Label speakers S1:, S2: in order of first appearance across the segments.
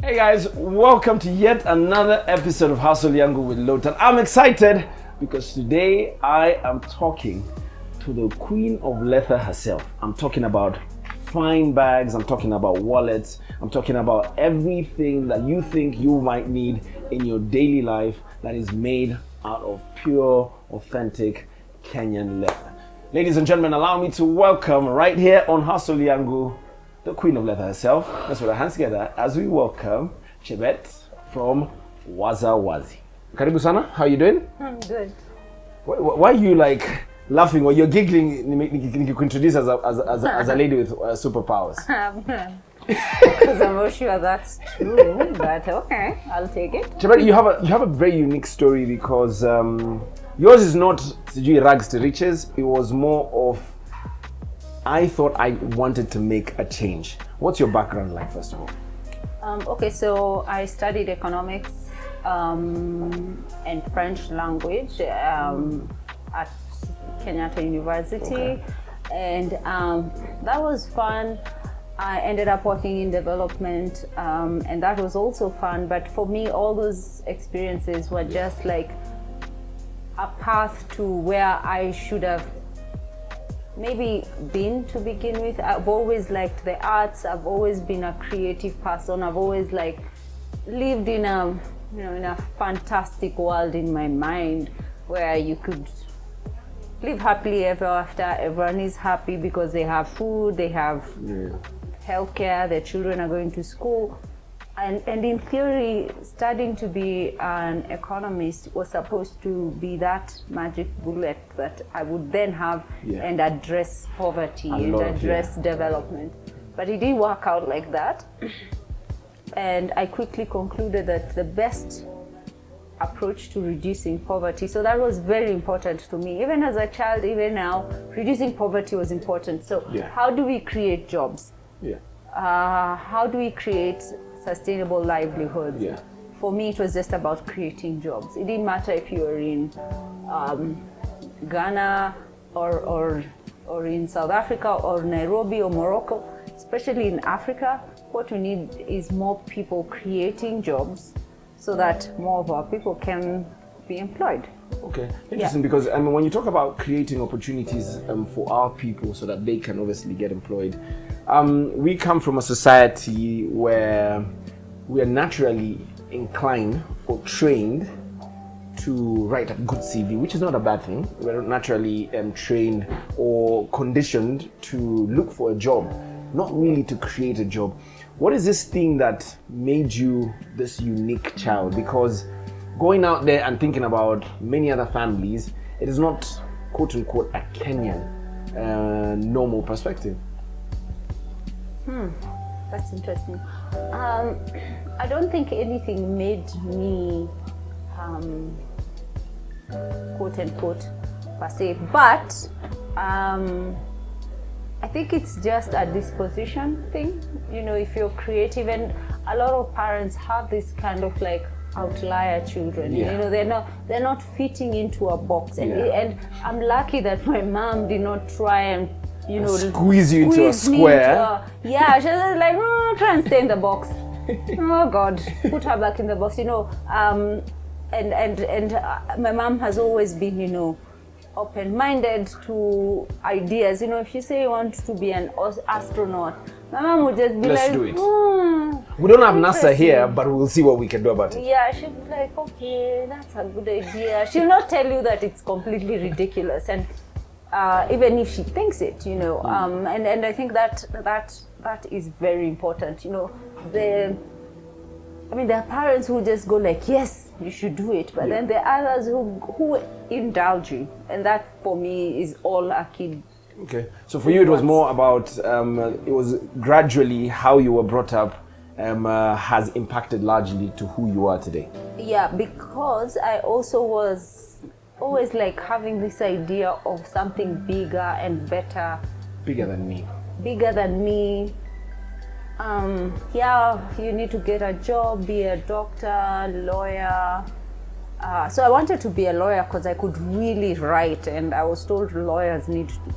S1: Hey guys, welcome to yet another episode of Hustle Yangu with Lotan. I'm excited because today I am talking to the queen of leather herself. I'm talking about fine bags, I'm talking about wallets, I'm talking about everything that you think you might need in your daily life that is made out of pure, authentic Kenyan leather. Ladies and gentlemen, allow me to welcome right here on Hustle Yangu the queen of leather herself. Let's put our hands together as we welcome Chebet from Waza Wazi. Karibu sana, how are you doing?
S2: I'm good.
S1: Why are you like laughing or you're giggling? You introduce as a lady with superpowers.
S2: Because I'm not sure that's true, but okay, I'll take it.
S1: Chebet, you have a very unique story because yours is not rags to riches. It was more of I thought I wanted to make a change. What's your background like, first of all?
S2: Okay, so I studied economics and French language at Kenyatta University, okay. And that was fun. I ended up working in development, and that was also fun. But for me, all those experiences were just like a path to where I should have maybe been to begin with. I've always liked the arts. I've always been a creative person. I've always like lived in a fantastic world in my mind where you could live happily ever after. Everyone is happy because they have food, they have healthcare, their children are going to school. And in theory, studying to be an economist was supposed to be that magic bullet that I would then have and address poverty and address development. But it didn't work out like that. And I quickly concluded that the best approach to reducing poverty, so that was very important to me. Even as a child, even now, reducing poverty was important. So how do we create jobs? How do we create sustainable livelihoods? For me, it was just about creating jobs. It didn't matter if you were in Ghana or in South Africa or Nairobi or Morocco. Especially in Africa, what we need is more people creating jobs so that more of our people can be employed.
S1: Okay, interesting, because I mean, when you talk about creating opportunities for our people so that they can obviously get employed, we come from a society where we are naturally inclined or trained to write a good CV, which is not a bad thing. We're naturally trained or conditioned to look for a job, not really to create a job. What is this thing that made you this unique child? Because going out there and thinking about many other families, it is not quote unquote a Kenyan normal perspective.
S2: That's interesting. I don't think anything made me quote unquote per se, but I think it's just a disposition thing. You know, if you're creative, and a lot of parents have this kind of like outlier children. You know, they're not fitting into a box, and I'm lucky that my mom did not try and
S1: squeeze you into a square.
S2: She was like, try and stay in the box. Oh God, put her back in the box. And my mom has always been, open-minded to ideas. If you say you want to be an astronaut, my mom would just be
S1: Let's do it. We don't have NASA here, but we'll see what we can do about it.
S2: Yeah, she'll be like, okay, that's a good idea. She'll not tell you that it's completely ridiculous, and even if she thinks it, and I think that is very important. There are parents who just go like, yes, you should do it, but then there are others who indulge you, and that for me is all a kid.
S1: Okay, so for you it was more about, it was gradually how you were brought up has impacted largely to who you are today. Yeah,
S2: because I also was always like having this idea of something bigger and better.
S1: Bigger than me.
S2: You need to get a job, be a doctor, lawyer. So I wanted to be a lawyer because I could really write, and I was told lawyers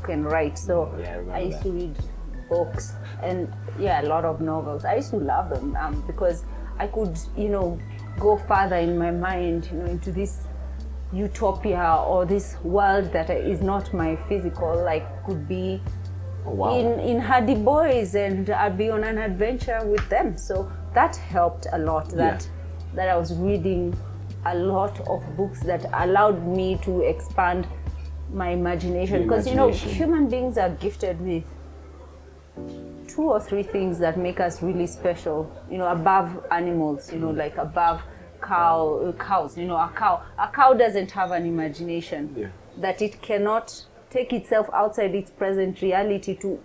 S2: can write. So I used to read books and a lot of novels. I used to love them because I could, go further in my mind, into this utopia or this world that is not my physical, like could be in Hardy Boys, and I'd be on an adventure with them. So that helped a lot, that I was reading a lot of books that allowed me to expand my imagination, because human beings are gifted with 2 or 3 things that make us really special, above animals, like above cows. A cow doesn't have an imagination, that it cannot take itself outside its present reality to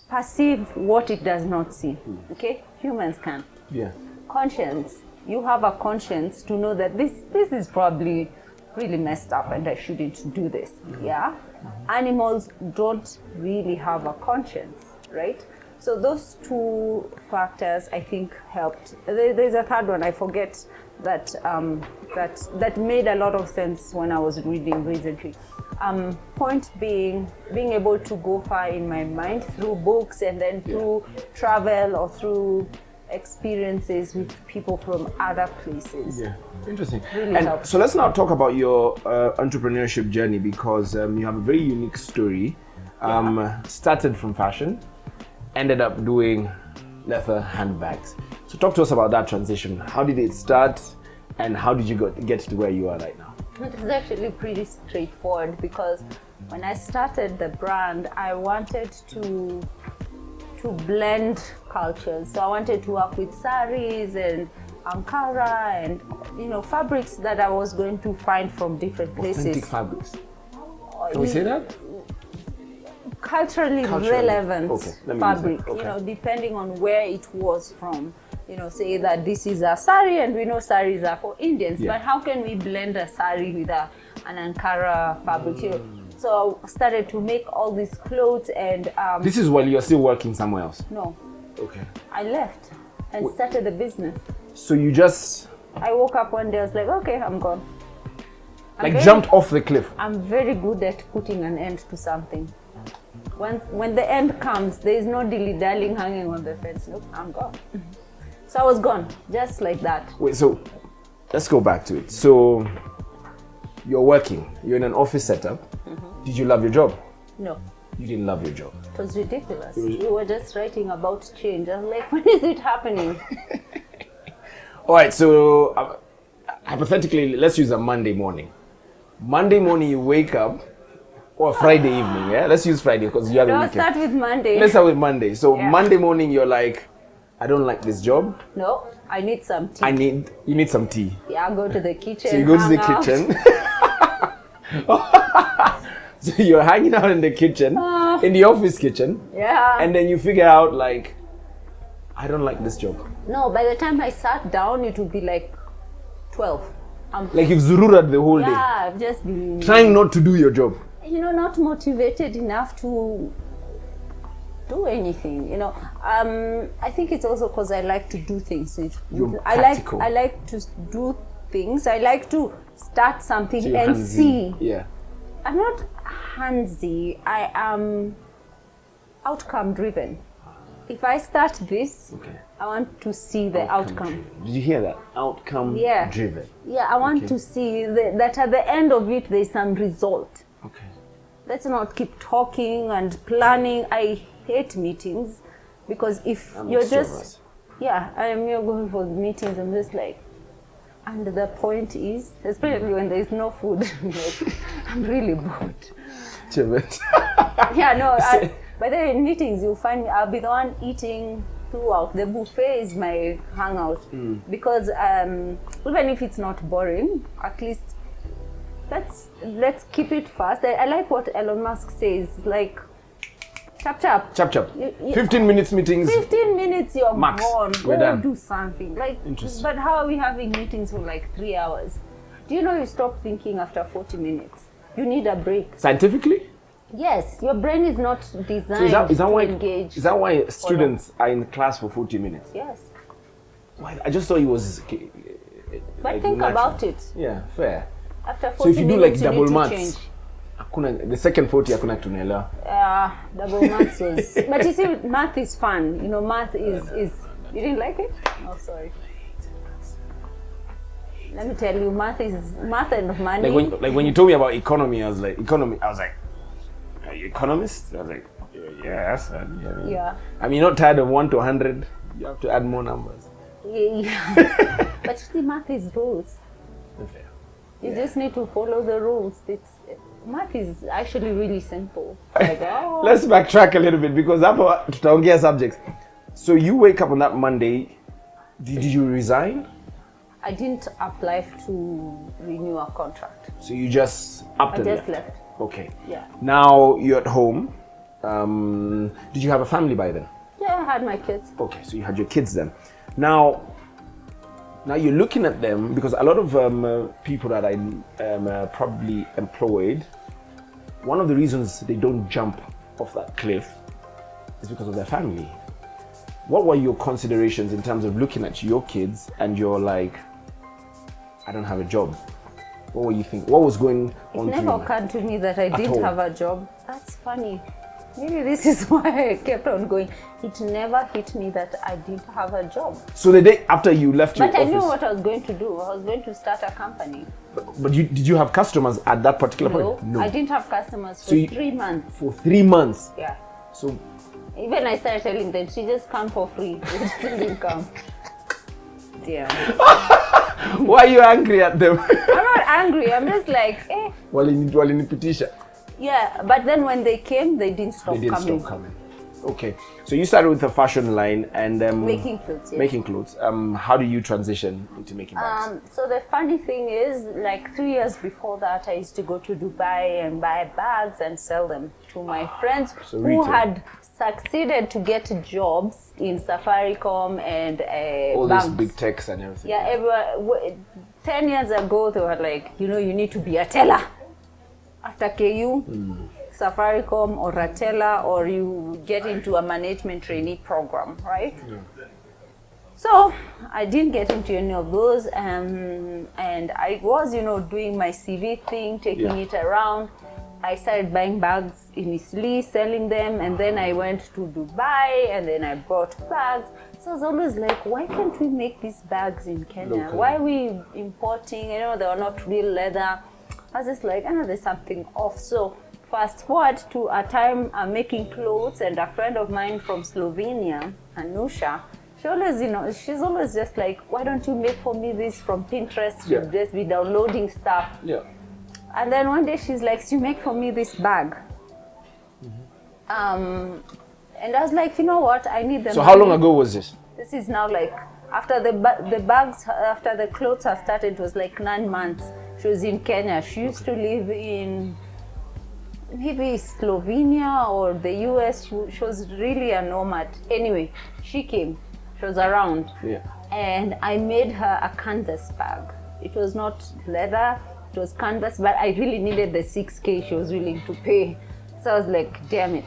S2: perceive what it does not see. Okay, humans can. Conscience, you have a conscience to know that this is probably really messed up and I shouldn't do this. Animals don't really have a conscience, right? So those 2 factors, I think, helped. There's a third one, I forget, that made a lot of sense when I was reading recently. Point being able to go far in my mind through books, and then through travel or through experiences with people from other places.
S1: Interesting.
S2: Really
S1: and
S2: helped.
S1: So let's now talk about your entrepreneurship journey, because you have a very unique story. Started from fashion, ended up doing leather handbags. So talk to us about that transition. How did it start, and how did you get to where you are right now?
S2: It's actually pretty straightforward, because when I started the brand, I wanted to blend cultures. So I wanted to work with saris and Ankara and fabrics that I was going to find from different places.
S1: Authentic fabrics. Can we say that?
S2: Culturally relevant fabric,
S1: depending
S2: on where it was from. Say that this is a sari, and we know saris are for Indians, but how can we blend a sari with an Ankara fabric? So I started to make all these clothes, and
S1: this is while you're still working somewhere else?
S2: No.
S1: Okay.
S2: I left and started the business.
S1: So you just...
S2: I woke up one day, I was like, okay, I'm gone.
S1: Jumped off the cliff?
S2: I'm very good at putting an end to something. When the end comes, there is no dilly-dallying hanging on the fence. Nope, I'm gone. So I was gone, just like that.
S1: Wait, so let's go back to it. So you're working, you're in an office setup. Did you love your job?
S2: No.
S1: You didn't love your job?
S2: It was ridiculous. We were just writing about change. I was like, when is it happening?
S1: All right, so hypothetically, let's use a Monday morning. Monday morning you wake up, or Friday evening, Let's use Friday because you have a weekend.
S2: Let's start with Monday.
S1: Let's start with Monday. So Monday morning you're like, I don't like this job.
S2: No, I need some tea.
S1: You need some tea.
S2: Yeah, I'll go to the kitchen.
S1: So you go to the kitchen. So you're hanging out in the kitchen, in the office kitchen.
S2: Yeah.
S1: And then you figure out like, I don't like this job.
S2: No, by the time I sat down, it would be like 12.
S1: Like you've zururat the whole day.
S2: Yeah, I've just been...
S1: trying not to do your job.
S2: Not motivated enough to do anything. I think it's also because I like to do things. I like to do things. I like to start something and see.
S1: Yeah.
S2: I'm not handsy. I am outcome driven. If I start this, I want to see the outcome.
S1: Did you hear that? Outcome driven.
S2: Yeah, I want to see that at the end of it, there's some result.
S1: Okay.
S2: Let's not keep talking and planning. I hate meetings, because if you're just... you're going for meetings, I'm just like... And the point is, especially when there's no food, like, I'm really bored. By the way, in meetings, you'll find I'll be the one eating throughout. The buffet is my hangout, because even if it's not boring, at least let's keep it fast. I like what Elon Musk says, like, chap chap.
S1: 15 minutes meetings.
S2: 15 minutes, you're
S1: max.
S2: Gone.
S1: We're done.
S2: Do something. Like,
S1: interesting.
S2: But how are we having meetings for like 3 hours? Do you know you stop thinking after 40 minutes? You need a break.
S1: Scientifically?
S2: Yes, your brain is not designed to engage.
S1: Is that why students are in class for 40 minutes?
S2: Yes.
S1: Why? I just thought it was...
S2: But think about it.
S1: Yeah, fair.
S2: After 40
S1: so if you do like
S2: minutes,
S1: double
S2: you
S1: maths, the second 40 hakuna tunaelewa.
S2: Double maths was... But you see, math is fun. Math is You didn't like it? Oh, sorry. Let me tell you, math and money.
S1: Like when you told me about economy, I was like, are you economist? I was like, yes.
S2: Yeah.
S1: I mean, you're not tired of 1 to 100. You have to add more numbers.
S2: Yeah. But you see, math is rules.
S1: Fair.
S2: You just need to follow the rules. Math is actually really simple. Like,
S1: Let's backtrack a little bit because hapo tutaongea subjects. So you wake up on that Monday. Did you resign?
S2: I didn't apply to renew a contract.
S1: So you just up and
S2: left.
S1: Okay.
S2: Yeah.
S1: Now you're at home. Did you have a family by then?
S2: Yeah, I had my kids.
S1: Okay, so you had your kids then. Now you're looking at them because a lot of people that I probably employed, one of the reasons they don't jump off that cliff is because of their family. What were your considerations in terms of looking at your kids and you're like, I don't have a job? What were you thinking? What was going on?
S2: It never occurred to me that I didn't have a job. That's funny. Maybe this is why I kept on going. It never hit me that I didn't have a job.
S1: So the day after you left your office...
S2: But I knew what I was going to do. I was going to start a company.
S1: But did you have customers at that particular point?
S2: No, I didn't have customers for 3 months.
S1: For 3 months?
S2: Yeah.
S1: So...
S2: Even I started telling them, she just come for free. They still didn't come. Damn.
S1: Why are you angry at them?
S2: I'm not angry. I'm just like, eh.
S1: Walinipitisha.
S2: Yeah, but then when they came, they didn't stop coming.
S1: They didn't stop coming. Okay. So you started with a fashion line and...
S2: making clothes, yes.
S1: Making clothes. How do you transition into making bags?
S2: So the funny thing is, like 3 years before that, I used to go to Dubai and buy bags and sell them to my friends who had succeeded to get jobs in Safaricom and
S1: all
S2: banks.
S1: these big techs and everything.
S2: Yeah, everyone, 10 years ago, they were like, you need to be a teller. After KU, Safaricom or a teller, or you get into a management trainee program, right? Yeah. So I didn't get into any of those, and I was, doing my CV thing, taking it around. I started buying bags initially, selling them, and then I went to Dubai, and then I brought bags. So I was always like, why can't we make these bags in Kenya? Locally. Why are we importing? They were not real leather. I was just like, there's something off. So fast forward to a time I'm making clothes, and a friend of mine from Slovenia, Anusha, she always, she's always just like, why don't you make for me this from Pinterest? She'll just be downloading stuff.
S1: Yeah.
S2: And then one day she's like, you make for me this bag. And I was like, you know what? I need them.
S1: So how long ago was this?
S2: This is now like, after the bags, after the clothes have started, it was like 9 months. She was in Kenya. She used to live in maybe Slovenia or the US. She was really a nomad. Anyway, she came. She was around. Yeah. And I made her a canvas bag. It was not leather. It was canvas, but I really needed the 6K she was willing to pay. So I was like, damn it.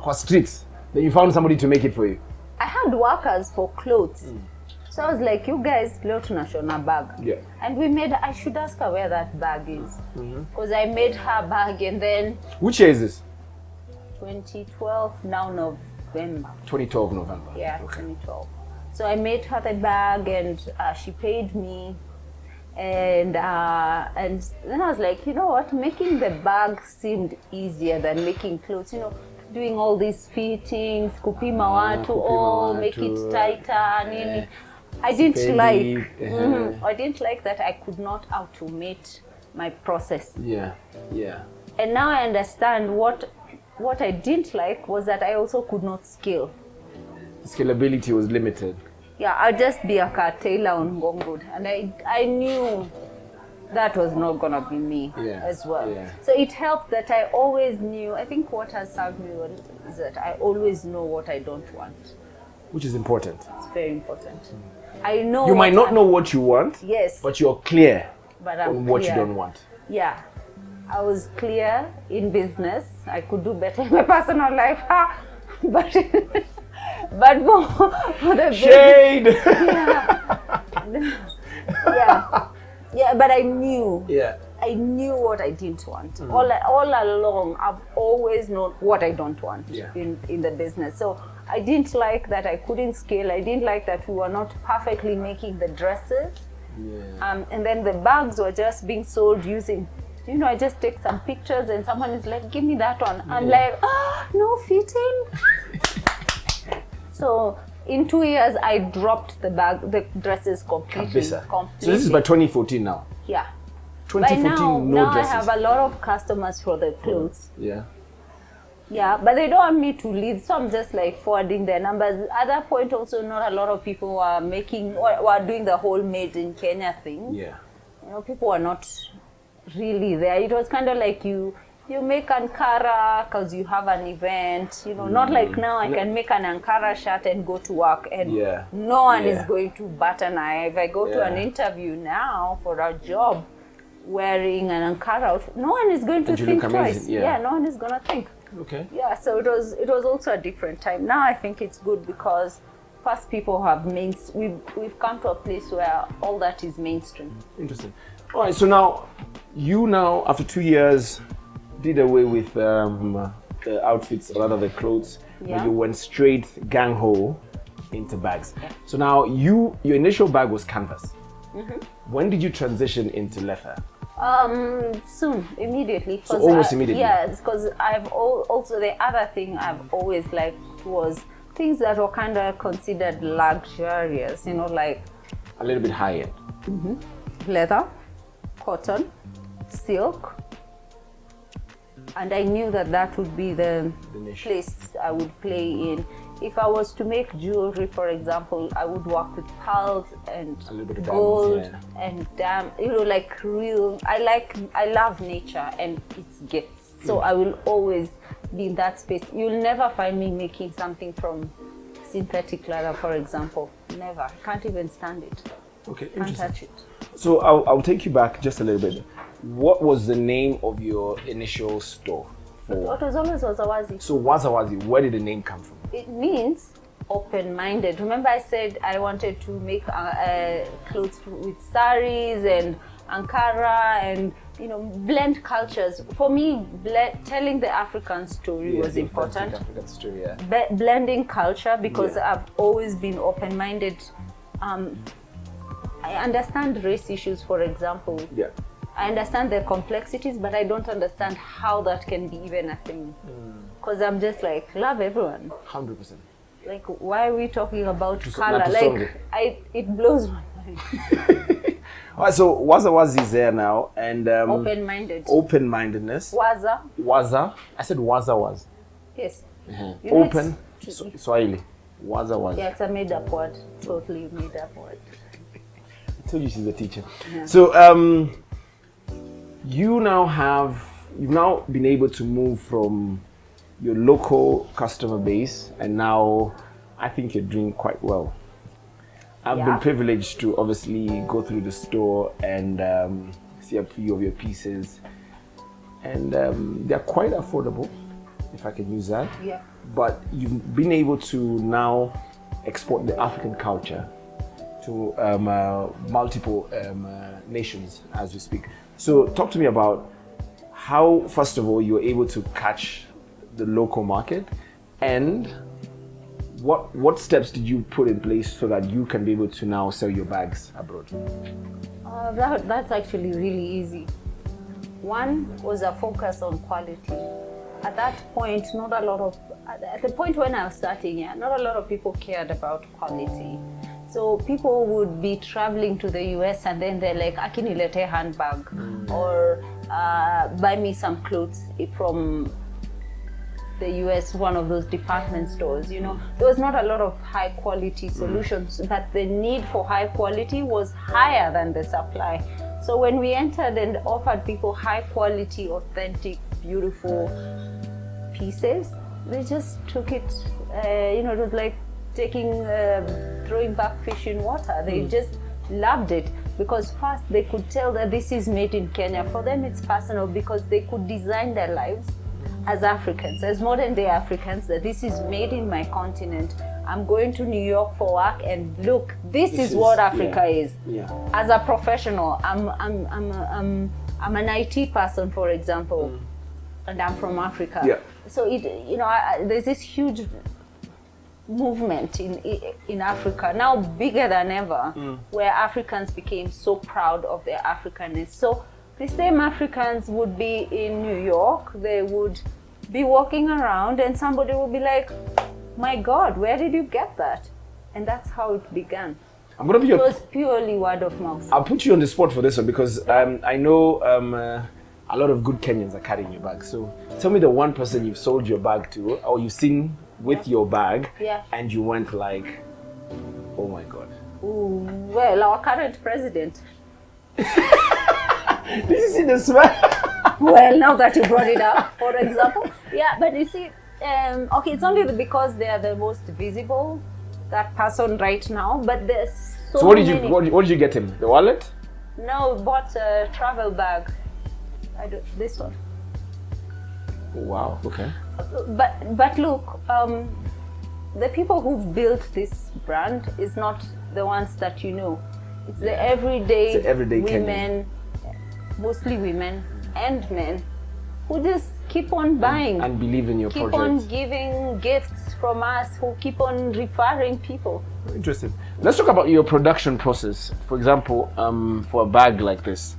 S1: Kwa streets. Then you found somebody to make it for you.
S2: I had workers for clothes. So I was like, you guys, leo tunashona bag.
S1: Yeah.
S2: And I should ask her where that bag is. Because I made her bag and then...
S1: Which year is this?
S2: 2012, now November.
S1: 2012 November.
S2: Yeah, okay. 2012. So I made her the bag and she paid me. And then I was like, you know what? Making the bag seemed easier than making clothes. Doing all these fittings, kupima watu, make it tighter. Yeah. I didn't like that I could not automate my process.
S1: Yeah, yeah.
S2: And now I understand what I didn't like was that I also could not scale.
S1: Scalability was limited.
S2: Yeah, I'd just be a car tailor on Ngong Road, and I knew that was not gonna be me as well. Yeah. So it helped that I always knew. I think what has served me well is that I always know what I don't want.
S1: Which is important.
S2: It's very important. I know.
S1: You might not know what you want.
S2: Yes.
S1: But you're clear
S2: on
S1: what you don't want.
S2: Yeah. I was clear in business. I could do better in my personal life. But for the
S1: shade.
S2: Yeah, but I knew.
S1: Yeah.
S2: I knew what I didn't want. All along, I've always known what I don't want in the business. So I didn't like that I couldn't scale. I didn't like that we were not perfectly making the dresses. And then the bags were just being sold using, I just take some pictures and someone is like, give me that one. I'm like, no fitting. So in 2 years, I dropped the dresses completely.
S1: So this is by 2014 now?
S2: Yeah.
S1: 2014,
S2: now
S1: dresses.
S2: I have a lot of customers for the clothes.
S1: Yeah,
S2: but they don't want me to lead, so I'm just like forwarding their numbers. At that point also, not a lot of people were doing the whole made in Kenya thing. People were not really there. It was kind of like you make Ankara because you have an event, not like now I can make an Ankara shirt and go to work and no one is going to bat an eye. If I go to an interview now for a job wearing an Ankara outfit, no one is going to think twice. No one is going to think.
S1: Okay.
S2: Yeah, so it was also a different time. Now I think it's good because first people have we've come to a place where all that is mainstream.
S1: Interesting. All right, so now after 2 years did away with the outfits, rather the clothes, but you went straight gang ho into bags. So now your initial bag was canvas. When did you transition into leather?
S2: Soon, immediately.
S1: So almost immediately?
S2: Yeah, because I've also, the other thing I've always liked was things that were kind of considered luxurious, like...
S1: A little bit high end.
S2: Leather, cotton, silk. And I knew that would be the place I would play in. If I was to make jewelry, for example, I would work with pearls and gold and like real. I love nature and its gifts. So I will always be in that space. You'll never find me making something from synthetic leather, for example. Never. I can't even stand it.
S1: Okay,
S2: can't touch it.
S1: So I'll take you back just a little bit. What was the name of your initial store?
S2: What was always Wazi.
S1: So Wazi, where did the name come from?
S2: It means open-minded. Remember I said I wanted to make clothes with saris and Ankara and blend cultures. For me, telling the African story was important.
S1: African story,
S2: blending culture, because I've always been open-minded. I understand race issues, for example. I understand the complexities, but I don't understand how that can be even a thing. Because I'm just like, love everyone.
S1: 100%.
S2: Like, why are we talking about color? Like, it blows my mind.
S1: All right, so Waza is there now, and
S2: open-minded.
S1: Open-mindedness. Waza. I said Waza.
S2: Yes.
S1: Open. Swahili. Waza.
S2: Yeah, it's a made-up word. Totally made-up word.
S1: I told you she's a teacher. So, you've now been able to move from your local customer base, and now I think you're doing quite well. I've been privileged to obviously go through the store and see a few of your pieces, and they're quite affordable, if I can use that. But you've been able to now export the African culture to multiple nations as we speak. So talk to me about how, first of all, you were able to catch the local market, and what steps did you put in place so that you can be able to now sell your bags abroad?
S2: That's actually really easy. One was a focus on quality. At that point, at the point when I was starting, not a lot of people cared about quality. So people would be traveling to the US and then they're like, akinilete handbag, or buy me some clothes from the US, one of those department stores. There was not a lot of high quality solutions, but the need for high quality was higher than the supply. So when we entered and offered people high quality, authentic, beautiful pieces, they just took it. It was like throwing back fish in water. They just loved it, because first they could tell that this is made in Kenya. For them it's personal, because they could design their lives as Africans, as modern day Africans, that this is made in my continent. I'm going to New York for work, and look, this is what Africa is. As a professional, I'm I'm an IT person, for example, and I'm from Africa.
S1: Yeah.
S2: So there's this huge movement in Africa, now bigger than ever, where Africans became so proud of their Africanness. So the same Africans would be in New York, they would be walking around and somebody would be like, my God, where did you get that? And that's how it began. It was purely word of mouth.
S1: I'll put you on the spot for this one because I know a lot of good Kenyans are carrying your bag. So tell me the one person you've sold your bag to or you've seen with your bag and you went like, oh my God.
S2: Ooh, well, our current president.
S1: Did you see the smile?
S2: Well, now that you brought it up, for example. Yeah, but you see, okay, it's only because they are the most visible, that person right now, but there's so
S1: what
S2: many.
S1: What did you get him? The wallet?
S2: No, bought a travel bag. This one.
S1: Wow, okay.
S2: But look, the people who've built this brand is not the ones that you know. It's the everyday women, mostly women and men, who just keep on buying
S1: and believe in your project.
S2: Keep on giving gifts from us, who keep on referring people.
S1: Interesting. Let's talk about your production process. For example, for a bag like this.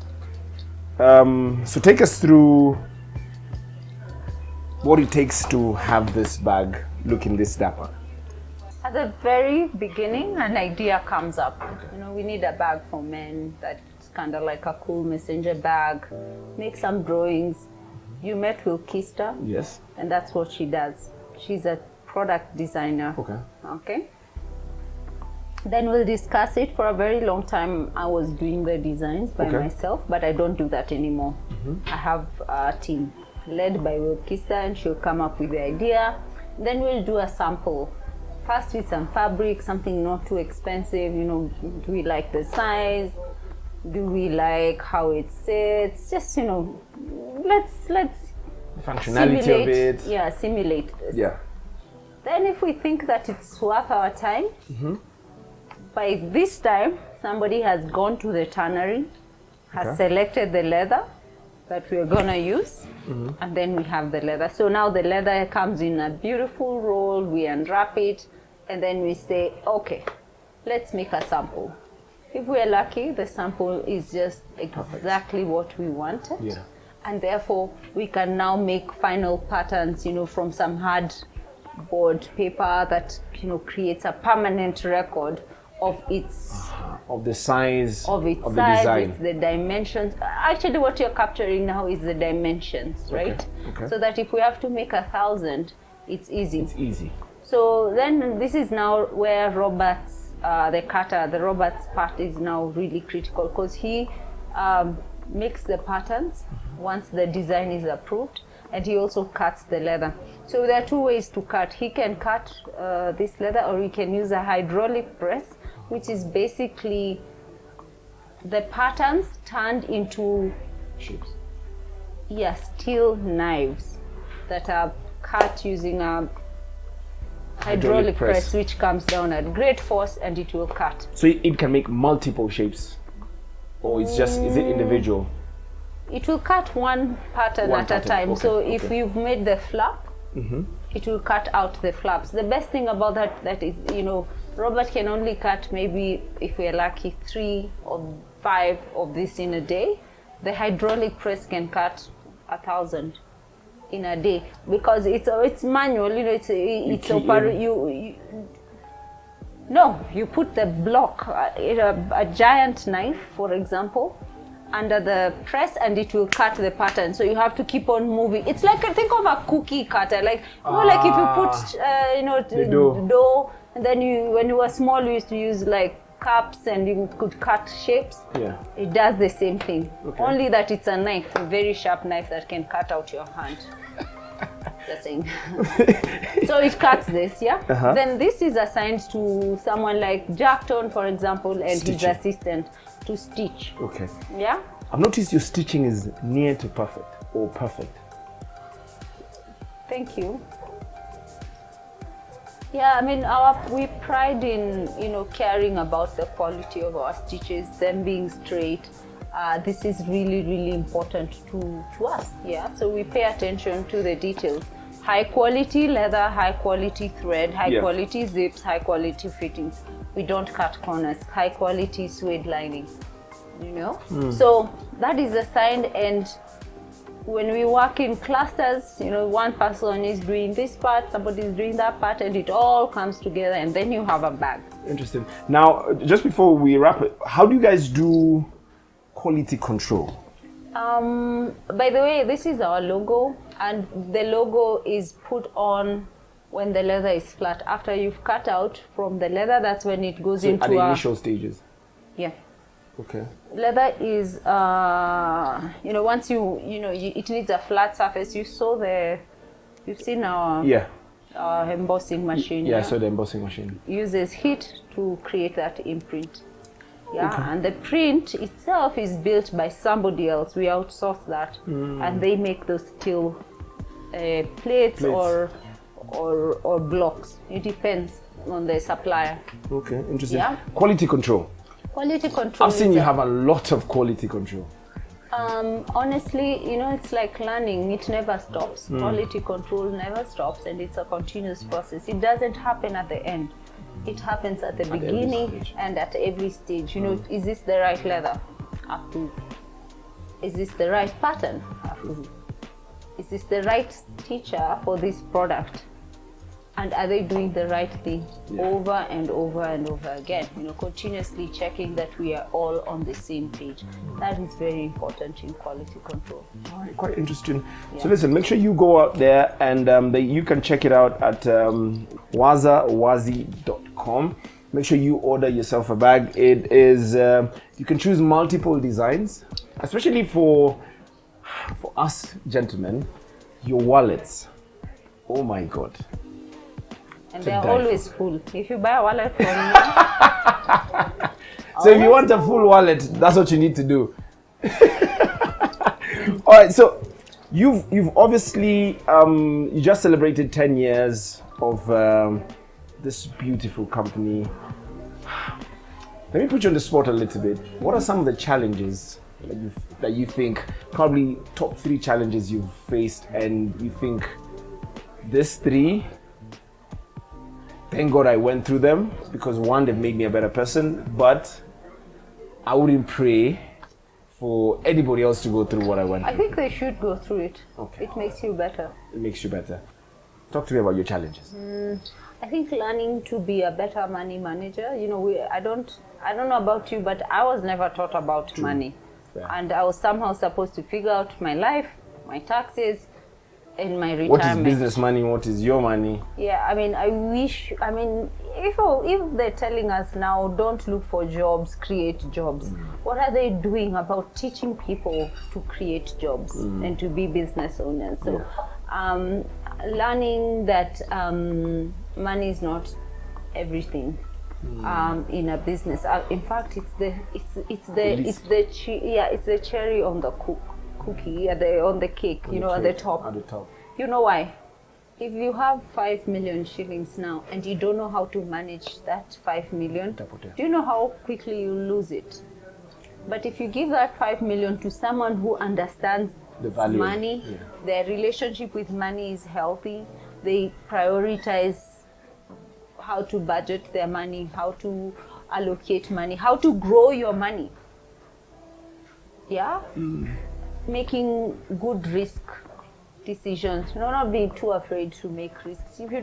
S1: So take us through what it takes to have this bag looking this dapper.
S2: At the very beginning, an idea comes up. We need a bag for men that's kind of like a cool messenger bag. Make some drawings. You met Wilkista.
S1: Yes.
S2: And that's what she does. She's a product designer. Okay. Then we'll discuss it. For a very long time, I was doing the designs by myself, but I don't do that anymore. I have a team led by Wilkista, and she'll come up with the idea. Then we'll do a sample. First with some fabric, something not too expensive. Do we like the size? Do we like how it sits? Just, let's
S1: the functionality of it.
S2: Yeah, simulate this.
S1: Yeah.
S2: Then if we think that it's worth our time, by this time, somebody has gone to the tannery, has selected the leather that we're gonna use, and then we have the leather. So now the leather comes in a beautiful roll, we unwrap it, and then we say, okay, let's make a sample. If we're lucky, the sample is just exactly what we wanted.
S1: Yeah.
S2: And therefore, we can now make final patterns, from some hardboard paper that, creates a permanent record of its
S1: of the size
S2: of its
S1: of
S2: size,
S1: the design.
S2: it's the dimensions. Actually, what you're capturing now is the dimensions, right?
S1: Okay.
S2: So that if we have to make 1,000, it's easy.
S1: It's easy.
S2: So then this is now where Robert's, the cutter, the Robert's part is now really critical, because he makes the patterns once the design is approved, and he also cuts the leather. So there are two ways to cut. He can cut this leather, or he can use a hydraulic press, which is basically the patterns turned into
S1: shapes.
S2: Steel knives that are cut using a hydraulic press, which comes down at great force, and it will cut.
S1: So it can make multiple shapes, or is it individual?
S2: It will cut one pattern at a time. So if you've made the flap, it will cut out the flaps. The best thing about that is, Robert can only cut maybe, if we're lucky, 3 or 5 of this in a day. The hydraulic press can cut 1,000 in a day, because it's manual. You put the block, a giant knife, for example, under the press, and it will cut the pattern. So you have to keep on moving. It's like, think of a cookie cutter, like like if you put dough, and then when you were small, you used to use like cups, and you could cut shapes.
S1: Yeah.
S2: It does the same thing. Only that it's a knife, a very sharp knife that can cut out your hand. Just saying. So it cuts this, Then this is assigned to someone like Jackton, for example, and his assistant to stitch.
S1: Okay.
S2: Yeah.
S1: I've noticed your stitching is near to perfect, or perfect.
S2: Thank you. Yeah, I mean, we pride in caring about the quality of our stitches, them being straight. this is really, really important to us. Yeah, so we pay attention to the details. High quality leather, high quality thread, high quality zips, high quality fittings. We don't cut corners. High quality suede lining. You know, so that is a sign. And when we work in clusters, you know, one person is doing this part, somebody is doing that part, and it all comes together, and then you have a bag.
S1: Interesting. Now, just before we wrap it, how do you guys do quality control?
S2: By the way, this is our logo, and the logo is put on when the leather is flat. After you've cut out from the leather, that's when it goes into
S1: at the initial stages.
S2: Yeah.
S1: Okay.
S2: Leather is, you know, once it needs a flat surface. You've seen our embossing machine.
S1: Yeah, so the embossing machine
S2: uses heat to create that imprint. Yeah, and the print itself is built by somebody else. We outsource that, and they make those steel plates or blocks. It depends on the supplier.
S1: Okay, interesting.
S2: Yeah.
S1: Quality control.
S2: Quality control.
S1: I've seen you have a lot of quality control.
S2: Honestly, you know, it's like learning. It never stops. Quality control never stops, and it's a continuous process. It doesn't happen at the end. It happens at the beginning and at every stage. You know, is this the right leather? Approve. Is this the right pattern? Approve. Is this the right teacher for this product? And are they doing the right thing over and over and over again? You know, continuously checking that we are all on the same page. That is very important in quality control.
S1: All right, quite interesting. Yeah. So listen, make sure you go out there and you can check it out at wazi.com. Make sure you order yourself a bag. It is, you can choose multiple designs, especially for us gentlemen, your wallets. Oh my God.
S2: And they're always full. If you buy a wallet from me.
S1: So if you want a full wallet, that's what you need to do. All right, so you've obviously you just celebrated 10 years of this beautiful company. Let me put you on the spot a little bit. What are some of the challenges that you think, probably top 3 challenges you've faced, and you think this 3, thank God I went through them, because one, they've made me a better person, but I wouldn't pray for anybody else to go through what I went through.
S2: I think they should go through it.
S1: Okay.
S2: It makes you better.
S1: It makes you better. Talk to me about your challenges.
S2: I think learning to be a better money manager. You know, I don't know about you, but I was never taught about money.
S1: Yeah.
S2: And I was somehow supposed to figure out my life, my taxes, and my retirement.
S1: What is business money? What is your money?
S2: Yeah, I mean, if they're telling us now, don't look for jobs, create jobs, what are they doing about teaching people to create jobs and to be business owners? So, learning that money is not everything in a business. In fact, it's the cherry on the cookie on the cake, you know, at the top.
S1: At the top.
S2: You know why? If you have 5 million shillings now and you don't know how to manage that 5 million, do you know how quickly you lose it? But if you give that 5 million to someone who understands
S1: the value,
S2: money, their relationship with money is healthy, they prioritize how to budget their money, how to allocate money, how to grow your money. Yeah? Making good risk decisions, you know, not being too afraid to make risks. If you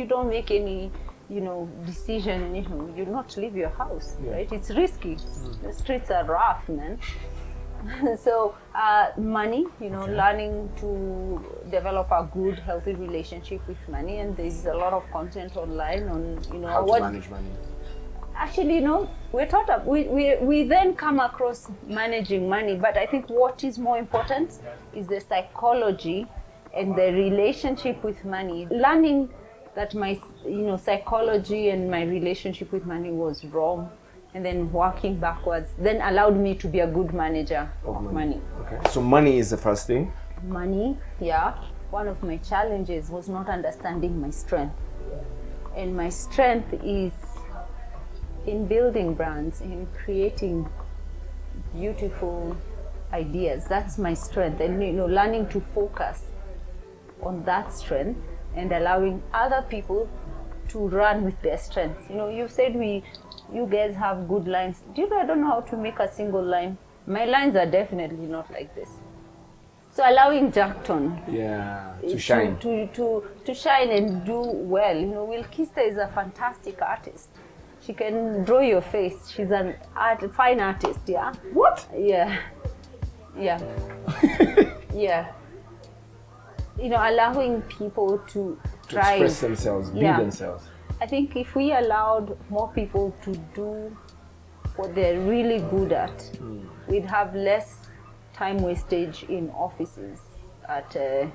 S2: don't make any, you know, decision, you know, you'll not leave your house, right? It's risky. The streets are rough, man. So money, you know, learning to develop a good, healthy relationship with money, and there's a lot of content online on, you know,
S1: how to manage money.
S2: Actually, you know, we're taught we then come across managing money, but I think what is more important is the psychology and the relationship with money. Learning that my, you know, psychology and my relationship with money was wrong, and then working backwards then allowed me to be a good manager of money.
S1: Okay. So money is the first thing.
S2: Money, yeah. One of my challenges was not understanding my strength, and my strength is in building brands, in creating beautiful ideas. That's my strength, and learning to focus on that strength and allowing other people to run with their strengths. You said you guys have good lines. Do you know I don't know how to make a single line? My lines are definitely not like this. So allowing Jackton
S1: to shine.
S2: To shine and do well. Wilkista is a fantastic artist. She can draw your face. She's an fine artist, yeah?
S1: What?
S2: Yeah. Yeah. Yeah. Allowing people to try.
S1: Express themselves, be themselves.
S2: I think if we allowed more people to do what they're really good at, we'd have less time wastage in offices at the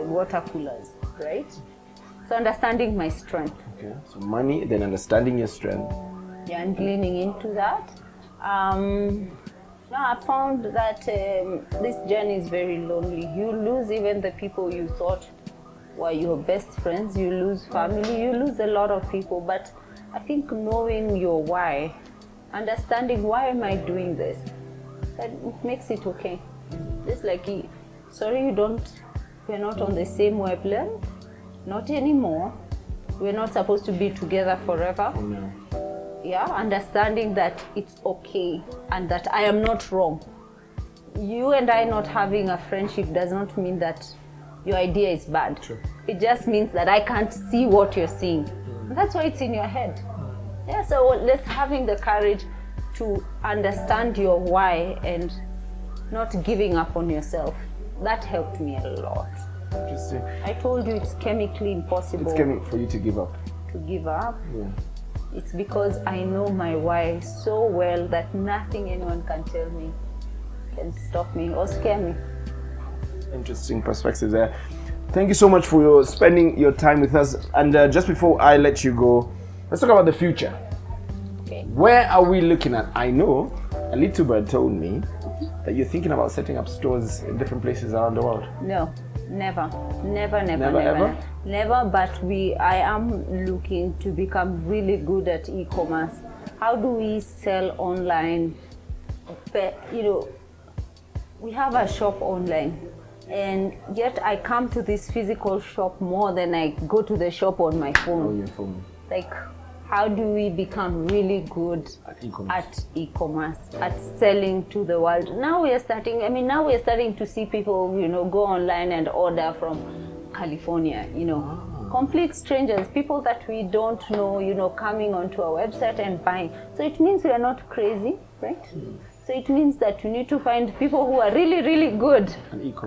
S2: water coolers, right? So understanding my strength.
S1: Okay, so money, then understanding your strength.
S2: Yeah, and leaning into that. I found that this journey is very lonely. You lose even the people you thought were your best friends. You lose family. You lose a lot of people. But I think knowing your why, understanding why am I doing this, that makes it okay. Just like, sorry, we're not on the same wavelength. Not anymore. We're not supposed to be together forever.
S1: Oh, no.
S2: Yeah, understanding that it's okay and that I am not wrong. You and I not having a friendship does not mean that your idea is bad.
S1: True.
S2: It just means that I can't see what you're seeing. And that's why it's in your head. Yeah, so let's having the courage to understand your why and not giving up on yourself. That helped me a lot.
S1: Interesting.
S2: I told you it's chemically impossible.
S1: It's for you to give up.
S2: To give up.
S1: Yeah.
S2: It's because I know my why so well that nothing anyone can tell me can stop me or scare me.
S1: Interesting perspective there. Thank you so much for spending your time with us. And just before I let you go, let's talk about the future.
S2: Okay.
S1: Where are we looking at? I know a little bird told me that you're thinking about setting up stores in different places around the world.
S2: No, never,
S1: Ever?
S2: Never, but I am looking to become really good at e-commerce. How do we sell online? We have a shop online, and yet I come to this physical shop more than I go to the shop on my phone.
S1: On your phone.
S2: Like, how do we become really good
S1: at
S2: e-commerce, at selling to the world? Now we are starting to see people, go online and order from California, complete strangers, people that we don't know, coming onto our website and buying. So it means we are not crazy, right? So it means that we need to find people who are really, really good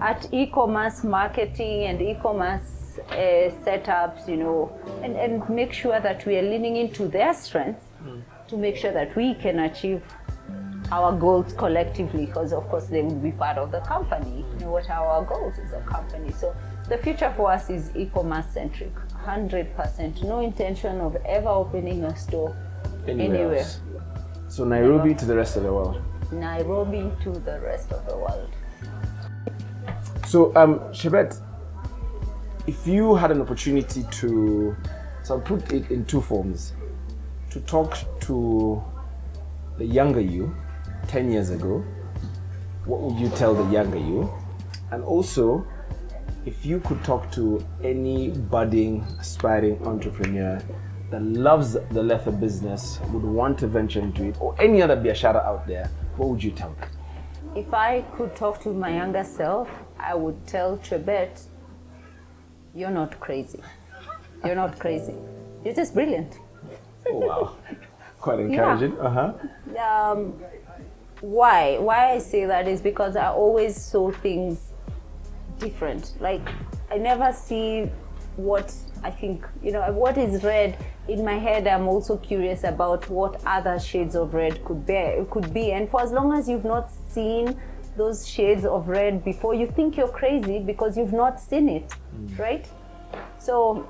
S2: at e-commerce marketing and e-commerce setups, and make sure that we are leaning into their strengths to make sure that we can achieve our goals collectively, because of course they will be part of the company. What are our goals as a company? So the future for us is e-commerce centric, 100%. No intention of ever opening a store anywhere.
S1: Else. So Nairobi to the rest of the world.
S2: Nairobi to the rest of the world.
S1: So Shebet, if you had an opportunity to, so I'll put it in two forms, to talk to the younger you 10 years ago, what would you tell the younger you? And also, if you could talk to any budding, aspiring entrepreneur that loves the leather business, would want to venture into it, or any other biashara out there, what would you tell them?
S2: If I could talk to my younger self, I would tell Trebet, you're not crazy. You're not crazy. You're just brilliant.
S1: Oh, wow. Quite encouraging.
S2: Yeah. Why I say that is because I always saw things different. Like, I never see what I think, what is red. In my head, I'm also curious about what other shades of red could be. And for as long as you've not seen those shades of red before, you think you're crazy because you've not seen it, right? So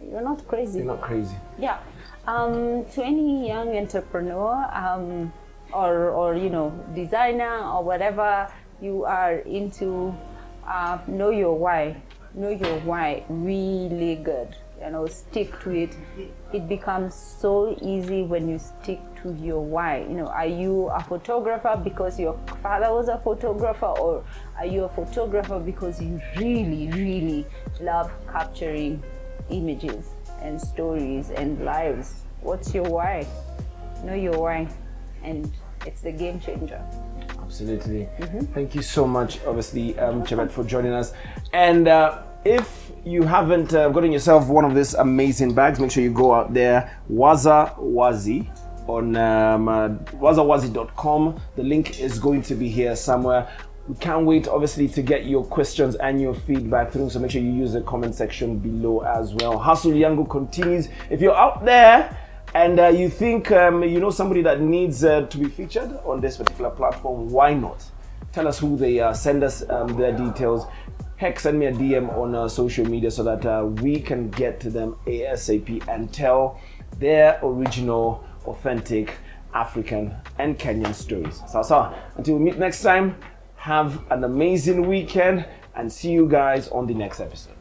S2: you're not crazy.
S1: You're not crazy.
S2: Yeah. To any young entrepreneur, or designer or whatever you are into, know your why. Know your why really good. stick to it. It becomes so easy when you stick to your why. Are you a photographer because your father was a photographer, or are you a photographer because you really, really love capturing images and stories and lives? What's your why? Know your why, and it's the game changer.
S1: Absolutely. Thank you so much, obviously, Chebet, for joining us. And if you haven't gotten yourself one of these amazing bags, make sure you go out there, Wazi on wazawazi.com. The link is going to be here somewhere. We can't wait, obviously, to get your questions and your feedback through, so make sure you use the comment section below as well. Hustle Yangu continues. If you're out there and you think you know somebody that needs to be featured on this particular platform, why not? Tell us who they are, send us their details. Heck, send me a DM on social media so that we can get to them ASAP and tell their original, authentic African and Kenyan stories. So, until we meet next time, have an amazing weekend and see you guys on the next episode.